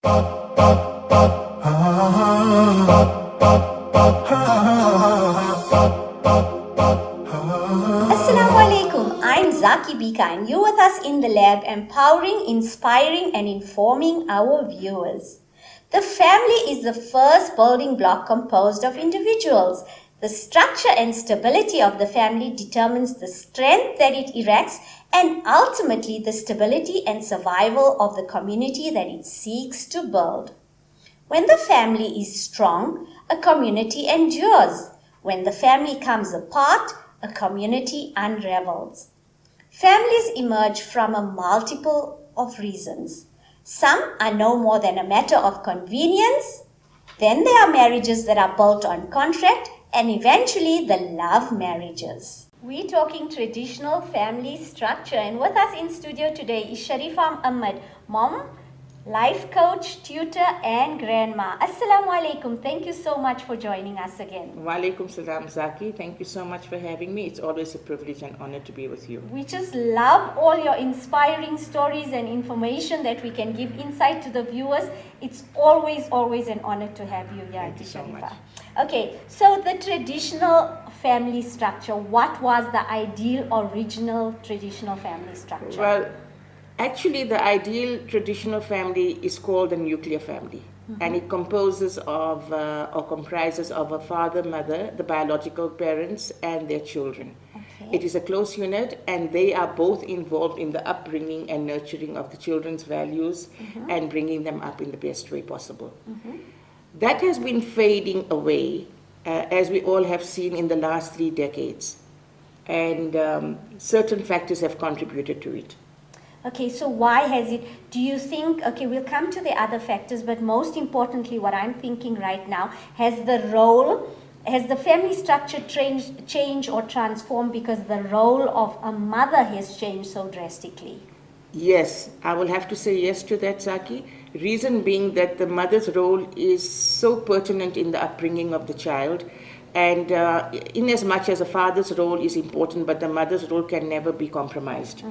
Assalamu alaikum. I'm Zaki Bika and you're with us in the lab, empowering, inspiring, and informing our viewers. The family is the first building block composed of individuals. The structure and stability of the family determines the strength that it erects and ultimately the stability and survival of the community that it seeks to build. When the family is strong, a community endures. When the family comes apart, a community unravels. Families emerge from a multiple of reasons. Some are no more than a matter of convenience. Then there are marriages that are built on contract, and eventually the love marriages. We're talking traditional family structure, and with us in studio today is Sharifa Ahmed, mom, life coach, tutor, and grandma. Assalamu alaikum. Thank you so much for joining us again. Wa alaikum salam, Zaki. Thank you so much for having me. It's always a privilege and honor to be with you. We just love all your inspiring stories and information that we can give insight to the viewers. It's always an honor to have you here, Thank you so Sharifa. much. Okay, so the traditional family structure, what was the ideal original traditional family structure? Well, actually, the ideal traditional family is called a nuclear family, and it composes of or comprises of a father, mother, the biological parents, and their children. Okay. It is a close unit, and they are both involved in the upbringing and nurturing of the children's values and bringing them up in the best way possible. That has been fading away, as we all have seen in the last 3 decades, and certain factors have contributed to it. Okay, so why has it, do you think, okay, we'll come to the other factors, but most importantly, what I'm thinking right now, has the family structure changed or transformed because the role of a mother has changed so drastically? Yes, I will have to say yes to that, Zaki. Reason being that the mother's role is so pertinent in the upbringing of the child, and in as much as a father's role is important, but the mother's role can never be compromised.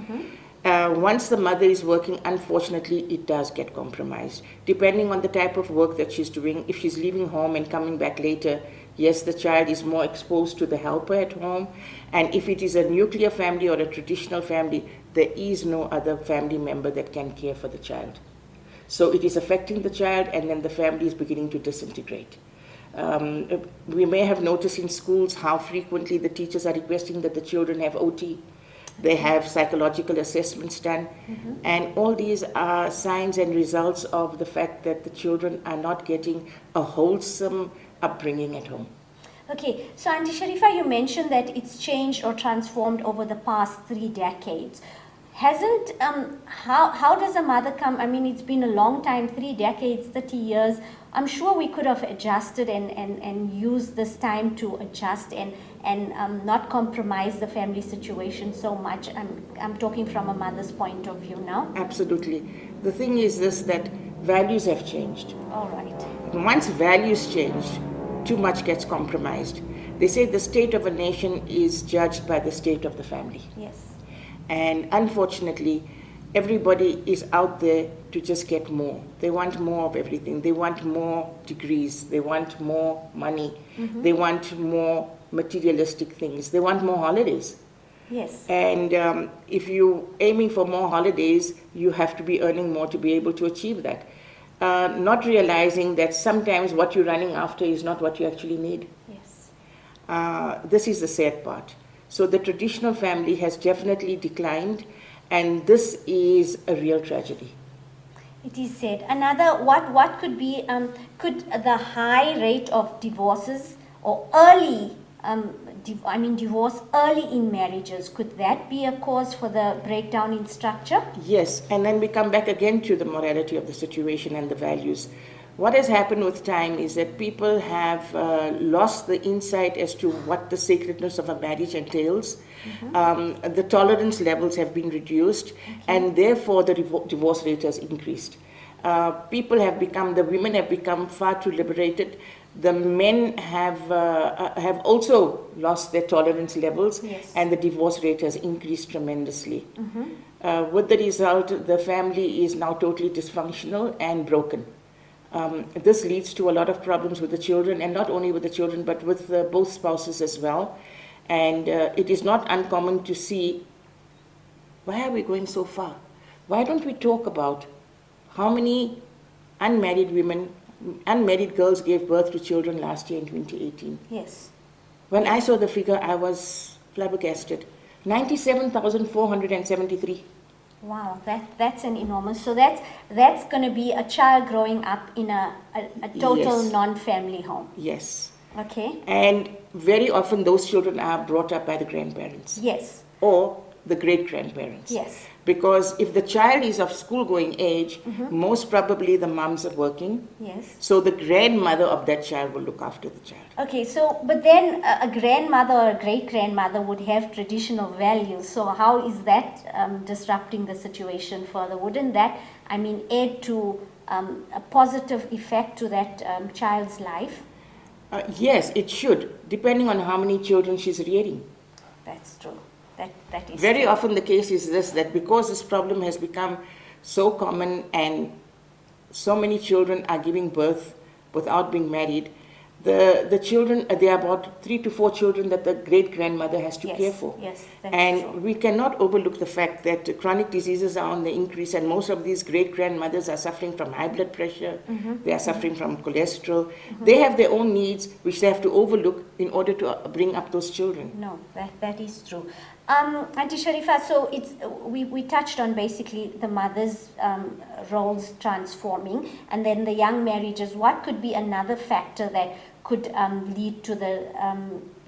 Once the mother is working, unfortunately, it does get compromised. Depending on the type of work that she's doing, if she's leaving home and coming back later, yes, the child is more exposed to the helper at home. And if it is a nuclear family or a traditional family, there is no other family member that can care for the child. So it is affecting the child, and then the family is beginning to disintegrate. We may have noticed in schools how frequently the teachers are requesting that the children have OT. They have psychological assessments done, and all these are signs and results of the fact that the children are not getting a wholesome upbringing at home. Okay, so Auntie Sharifa, you mentioned that it's changed or transformed over the past 3 decades. Hasn't, how does a mother come, I mean, it's been a long time, 3 decades, 30 years. I'm sure we could have adjusted and used this time to adjust and not compromise the family situation so much. I'm talking from a mother's point of view now. Absolutely. The thing is this, that values have changed. All right. Once values change, too much gets compromised. They say the state of a nation is judged by the state of the family. Yes. And unfortunately, everybody is out there to just get more. They want more of everything. They want more degrees. They want more money. They want more materialistic things. They want more holidays. Yes. And if you're aiming for more holidays, you have to be earning more to be able to achieve that. Not realizing that sometimes what you're running after is not what you actually need. Yes. This is the sad part. So the traditional family has definitely declined, and this is a real tragedy. It is said. Another, what could be, could the high rate of divorces or early, divorce early in marriages, could that be a cause for the breakdown in structure? Yes, and then we come back again to the morality of the situation and the values. What has happened with time is that people have lost the insight as to what the sacredness of a marriage entails. The tolerance levels have been reduced, and therefore the divorce rate has increased. The women have become far too liberated. The men have also lost their tolerance levels, Yes. and the divorce rate has increased tremendously. With the result, the family is now totally dysfunctional and broken. this leads to a lot of problems with the children, and not only with the children, but with both spouses as well. And it is not uncommon to see, why are we going so far? Why don't we talk about how many unmarried women, unmarried girls gave birth to children last year in 2018? Yes. When I saw the figure, I was flabbergasted. 97,473. Wow, that's an enormous. So that's going to be a child growing up in a total Yes. non-family home. Yes. Okay. And very often those children are brought up by the grandparents Yes. or the great-grandparents. Yes. Because if the child is of school-going age, most probably the moms are working. Yes. So the grandmother of that child will look after the child. Okay, so but then a grandmother or a great grandmother would have traditional values. So how is that disrupting the situation further? Wouldn't that, add to a positive effect to that child's life? Yes, it should, depending on how many children she's rearing. That's true. That is Very true. often the case is this, that because this problem has become so common and so many children are giving birth without being married, the children, there are about 3 to 4 children that the great-grandmother has to care for. Yes, that's And true. we cannot overlook the fact that chronic diseases are on the increase, and most of these great-grandmothers are suffering from high blood pressure, they are suffering from cholesterol. They have their own needs, which they have to overlook in order to bring up those children. No, that is true. Auntie Sharifa, so we touched on basically the mother's roles transforming, and then the young marriages. What could be another factor that could lead to the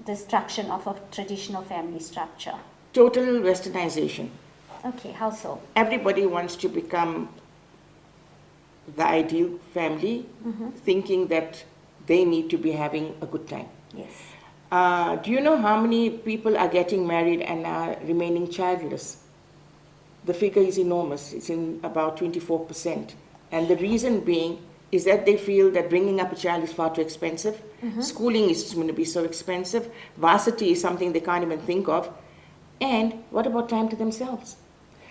destruction of a traditional family structure? Total westernization. Okay, how so? Everybody wants to become the ideal family, thinking that they need to be having a good time. Yes. Do you know how many people are getting married and are remaining childless? The figure is enormous. It's in about 24%. And the reason being is that they feel that bringing up a child is far too expensive. Schooling is going to be so expensive. Varsity is something they can't even think of. And what about time to themselves?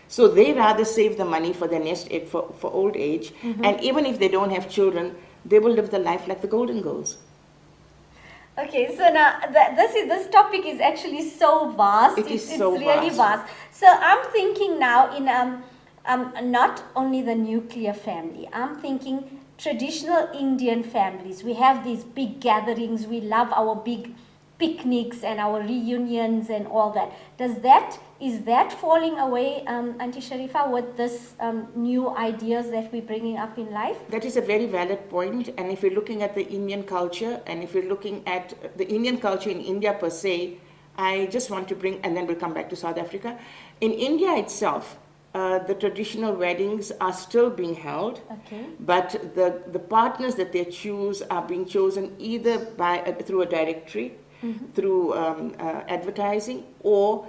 So they rather save the money for their nest egg for old age. And even if they don't have children, they will live the life like the Golden Girls. Okay, so now this topic is actually so vast. It's It's so really vast. vast. So I'm thinking now in not only the nuclear family. I'm thinking traditional Indian families. We have these big gatherings. We love our big picnics and our reunions and all that. Is that falling away, Auntie Sharifa, with this new ideas that we're bringing up in life? That is a very valid point. And if you're looking at the Indian culture, and if you're looking at the Indian culture in India per se, I just want to bring, and then we'll come back to South Africa. In India itself, the traditional weddings are still being held, Okay. but the partners that they choose are being chosen either through a directory, through advertising, or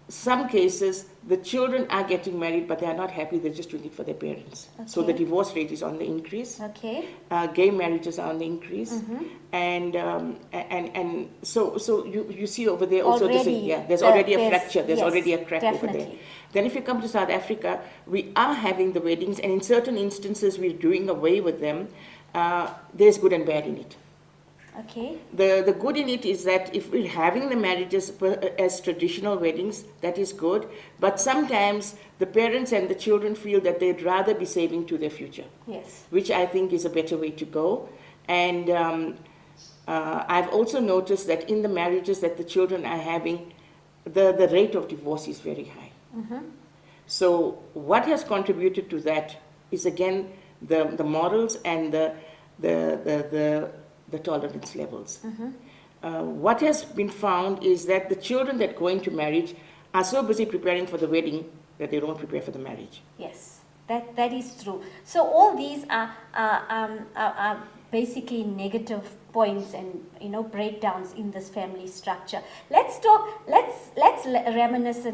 some cases the children are getting married but they are not happy, they're just doing it for their parents. So the Okay. divorce rate is on the increase. Okay. Gay marriages are on the increase, and so you see over there also Already, there's already a there's- fracture, there's yes, already a crack over there. definitely. Then if you come to South Africa, we are having the weddings, and in certain instances we're doing away with them. There's good and bad in it. Okay. The good in it is that if we're having the marriages as traditional weddings, that is good. But sometimes the parents and the children feel that they'd rather be saving to their future, Yes. which I think is a better way to go. And I've also noticed that in the marriages that the children are having, the rate of divorce is very high. So what has contributed to that is again the morals and the tolerance levels. What has been found is that the children that go into marriage are so busy preparing for the wedding that they don't prepare for the marriage. Yes, that is true. So all these are basically negative points and breakdowns in this family structure. Let's reminisce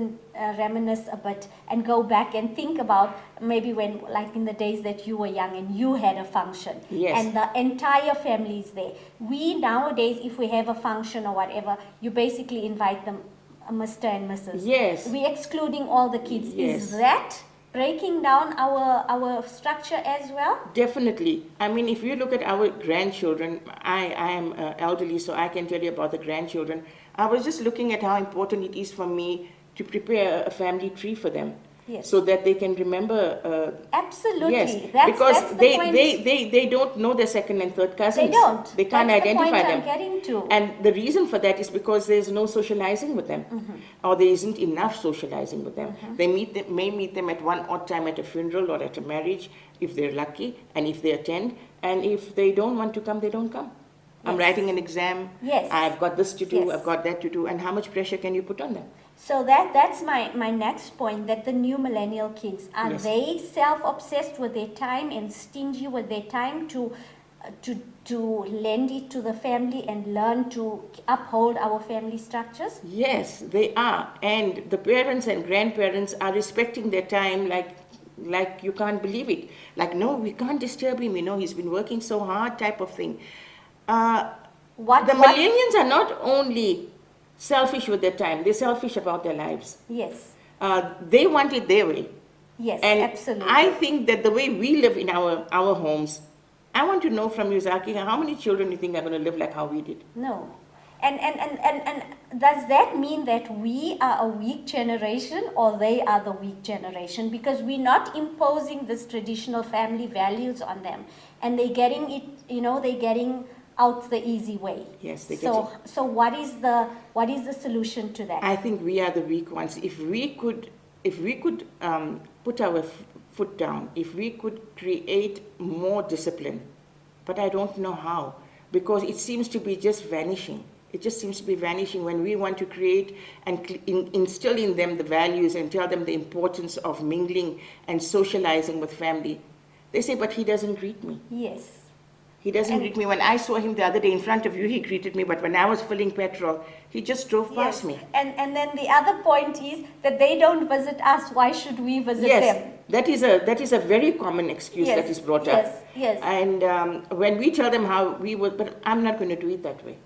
a bit and go back and think about maybe when, like in the days that you were young and you had a function, Yes. and the entire family is there. We nowadays, if we have a function or whatever, you basically invite them, Mr. and Mrs. Yes. We excluding all the kids. Yes. Is that breaking down our structure as well? Definitely. I mean, if you look at our grandchildren, I am elderly, so I can tell you about the grandchildren. I was just looking at how important it is for me to prepare a family tree for them. Yes. So that they can remember. Absolutely. Yes, That's, because that's the they, point. they don't know their second and third cousins. They don't. They can't That's identify the point them. I'm getting to. And the reason for that is because there's no socializing with them, or there isn't enough socializing with them. They may meet them at one odd time at a funeral or at a marriage, if they're lucky, and if they attend. And if they don't want to come, they don't come. I'm Yes. writing an exam. Yes. I've got this to do. Yes. I've got that to do. And how much pressure can you put on them? So that's my next point, that the new millennial kids, are Yes. they self-obsessed with their time and stingy with their time to lend it to the family and learn to uphold our family structures? Yes, they are. And the parents and grandparents are respecting their time like you can't believe it. Like, no, we can't disturb him, he's been working so hard type of thing. The millennials are not only selfish with their time, they're selfish about their lives. Yes. They want it their way. Yes, And absolutely. I think that the way we live in our homes, I want to know from you, Zaki, how many children you think are going to live like how we did? No. And does that mean that we are a weak generation or they are the weak generation? Because we're not imposing this traditional family values on them, and they're getting it, they're getting out the easy way. Yes, they get it. So what is the solution to that? I think we are the weak ones. If we could put our foot down, if we could create more discipline, but I don't know how, because it seems to be just vanishing. It just seems to be vanishing when we want to create and instill in them the values and tell them the importance of mingling and socializing with family. They say, but he doesn't greet me. Yes. He doesn't greet me. When I saw him the other day in front of you, he greeted me, but when I was filling petrol, he just drove past me. And then the other point is that they don't visit us. Why should we visit them? That is a very common excuse that is brought up. Yes. And when we tell them how we would, but I'm not going to do it that way.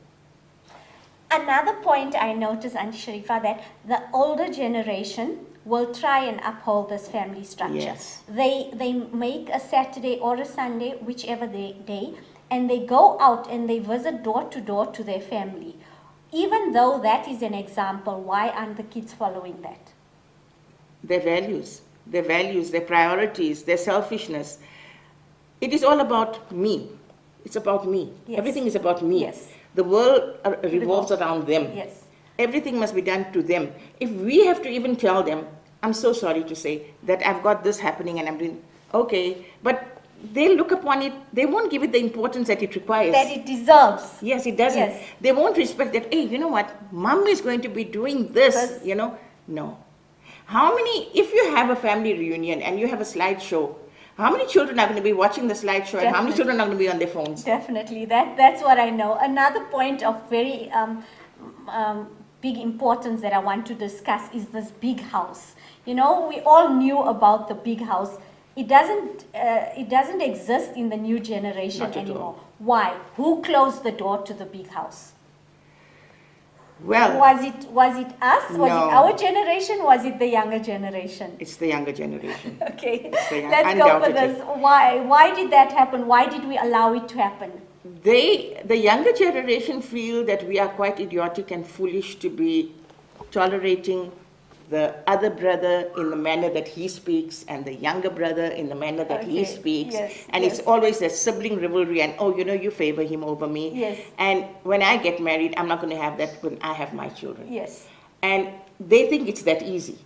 Another point I noticed, Auntie Sharifa, that the older generation will try and uphold this family structure. Yes. They make a Saturday or a Sunday, whichever day, and they go out and they visit door to door to their family. Even though that is an example, why aren't the kids following that? Their values, their priorities, their selfishness. It is all about me. It's about me. Yes. Everything is about me. Yes. The world revolves around them. Yes. Everything must be done to them. If we have to even tell them, I'm so sorry to say that I've got this happening and I'm doing, okay, but they look upon it, they won't give it the importance that it requires. That it deserves. Yes, it doesn't. Yes. They won't respect that, hey, you know what, mom is going to be doing this, No. How many, if you have a family reunion and you have a slideshow, how many children are going to be watching the slideshow and how many children are going to be on their phones? Definitely, that's what I know. Another point of very big importance that I want to discuss is this big house. We all knew about the big house. It doesn't exist in the new generation Not at anymore. all. Why? Who closed the door to the big house? Well, was it us? Was No. it our generation? Was it the younger generation? it's the younger generation. Okay, the young- let's go for undoubtedly. this. Why did that happen? Why did we allow it to happen? The younger generation feel that we are quite idiotic and foolish to be tolerating the other brother in the manner that he speaks and the younger brother in the manner that he Okay, speaks. yes, And yes. it's always a sibling rivalry and, you favor him over me. Yes. And when I get married, I'm not going to have that when I have my children. Yes. And they think it's that easy.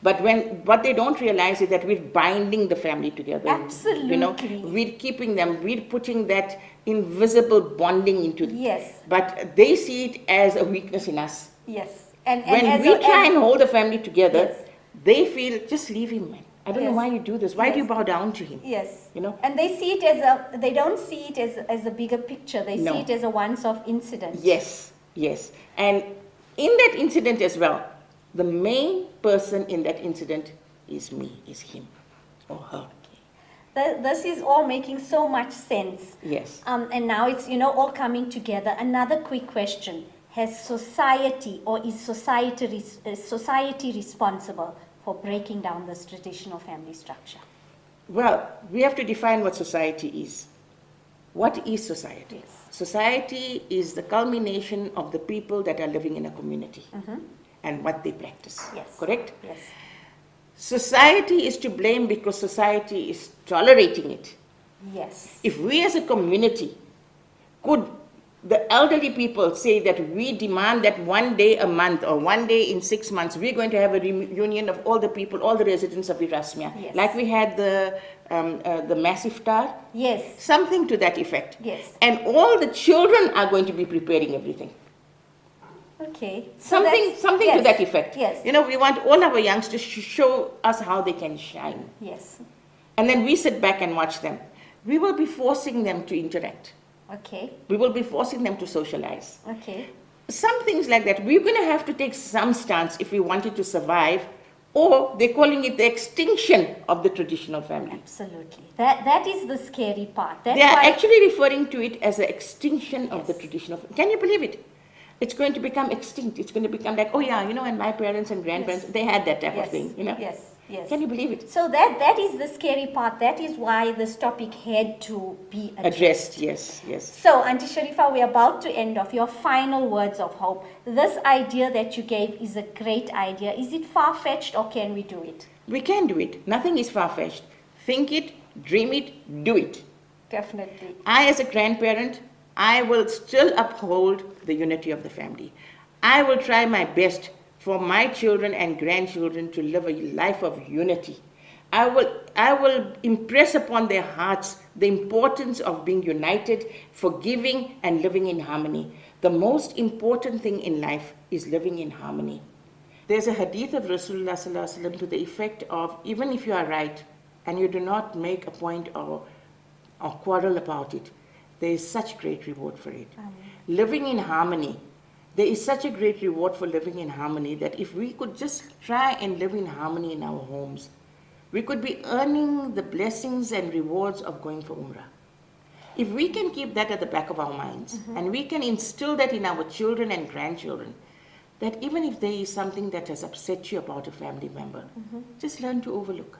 But what they don't realize is that we're binding the family together. Absolutely. We're keeping them, we're putting that invisible bonding into it. Yes. But they see it as a weakness in us. Yes. And When as we a- try as- and hold the family together, Yes. they feel, just leave him, man. I don't know Yes. why you do this. Why do you Yes. bow down to him? Yes. And they see it they don't see it as a bigger picture. They No. see it as a once-off incident. Yes. And in that incident as well, the main person in that incident is him or her. This is all making so much sense. Yes. And now it's, all coming together. Another quick question. Has society or is society responsible for breaking down this traditional family structure? Well, we have to define what society is. What is society? Yes. Society is the culmination of the people that are living in a community and what they practice. Yes. Correct? Yes. Society is to blame because society is tolerating it. Yes. If we as a community could, the elderly people say that we demand that one day a month or one day in 6 months, we're going to have a reunion of all the people, all the residents of Erasmia. Yes. Like we had the massive tar. Yes. Something to that effect. Yes. And all the children are going to be preparing everything. Okay. Something yes. to that effect. Yes. You know, we want all our youngsters to show us how they can shine. Yes. And then we sit back and watch them. We will be forcing them to interact. Okay. We will be forcing them to socialize. Okay. Some things like that. We're going to have to take some stance if we wanted to survive, or they're calling it the extinction of the traditional family. Absolutely. That is the scary part. That's They are why actually referring to it as the extinction of the traditional family. Can you believe it? It's going to become extinct. It's going to become like, oh yeah, you know, and my parents and grandparents, they had that type of thing, you know. Yes. Yes. Can you believe it? So that is the scary part. That is why this topic had to be addressed. Yes, yes. So, Auntie Sharifa, we're about to end off. Your final words of hope. This idea that you gave is a great idea. Is it far-fetched or can we do it? We can do it. Nothing is far-fetched. Think it, dream it, do it. Definitely. I, as a grandparent, I will still uphold the unity of the family. I will try my best for my children and grandchildren to live a life of unity. I will impress upon their hearts the importance of being united, forgiving, and living in harmony. The most important thing in life is living in harmony. There's a hadith of Rasulullah Sallallahu Alaihi Wasallam to the effect of, even if you are right and you do not make a point or quarrel about it, there is such great reward for it. Living in harmony. There is such a great reward for living in harmony that if we could just try and live in harmony in our homes, we could be earning the blessings and rewards of going for Umrah. If we can keep that at the back of our minds and we can instill that in our children and grandchildren, that even if there is something that has upset you about a family member, just learn to overlook.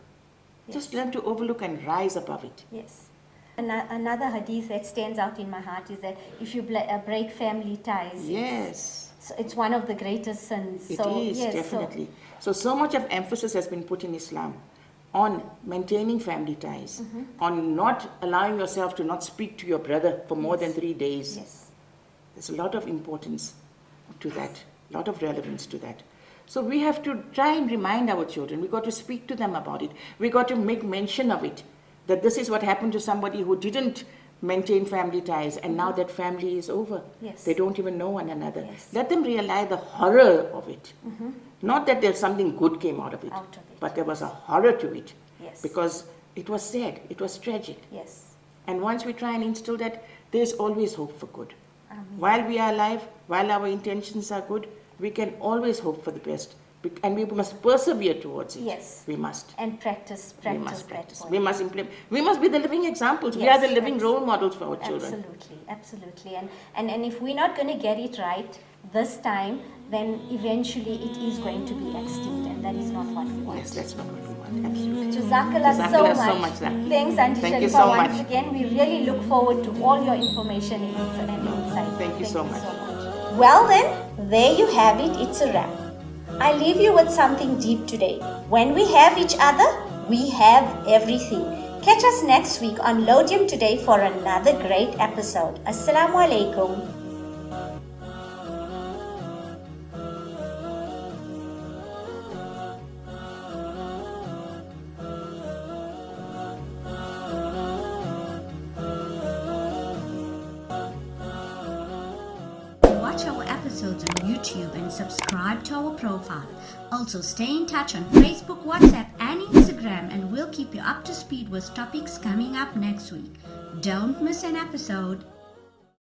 Yes. Just learn to overlook and rise above it. Yes. Another hadith that stands out in my heart is that if you break family ties, Yes. it's one of the greatest sins. It is, definitely. So much of emphasis has been put in Islam on maintaining family ties, on not allowing yourself to not speak to your brother for more than 3 days. Yes. There's a lot of importance to that, a lot of relevance to that. So we have to try and remind our children. We got to speak to them about it. We got to make mention of it, that this is what happened to somebody who didn't maintain family ties, and now that family is over. Yes. They don't even know one another. Yes. Let them realize the horror of it. Not that there's something good came out of it, but there was a horror to it. Yes. Because it was sad, it was tragic. Yes. And once we try and instill that, there's always hope for good. Amen. While we are alive, while our intentions are good, we can always hope for the best. And we must persevere towards it. Yes. We must. And practice We must that practice. point. We must implement. We must be the living examples. We Yes, are the living role models for our children. Absolutely, absolutely. And if we're not going to get it right this time, then eventually it is going to be extinct, and that is not what we want. Yes, that's not what we want. Absolutely. Jazakallah so much. Zaki. Thanks, Auntie Thank you Sharifa, so once much. again. We really look forward to all your information and insight. Thank you so much. Well then, there you have it. It's a wrap. I leave you with something deep today. When we have each other, we have everything. Catch us next week on Lodium Today for another great episode. Assalamu alaikum. Watch our episodes on YouTube and subscribe to our profile. Also, stay in touch on Facebook, WhatsApp, and Instagram, and we'll keep you up to speed with topics coming up next week. Don't miss an episode.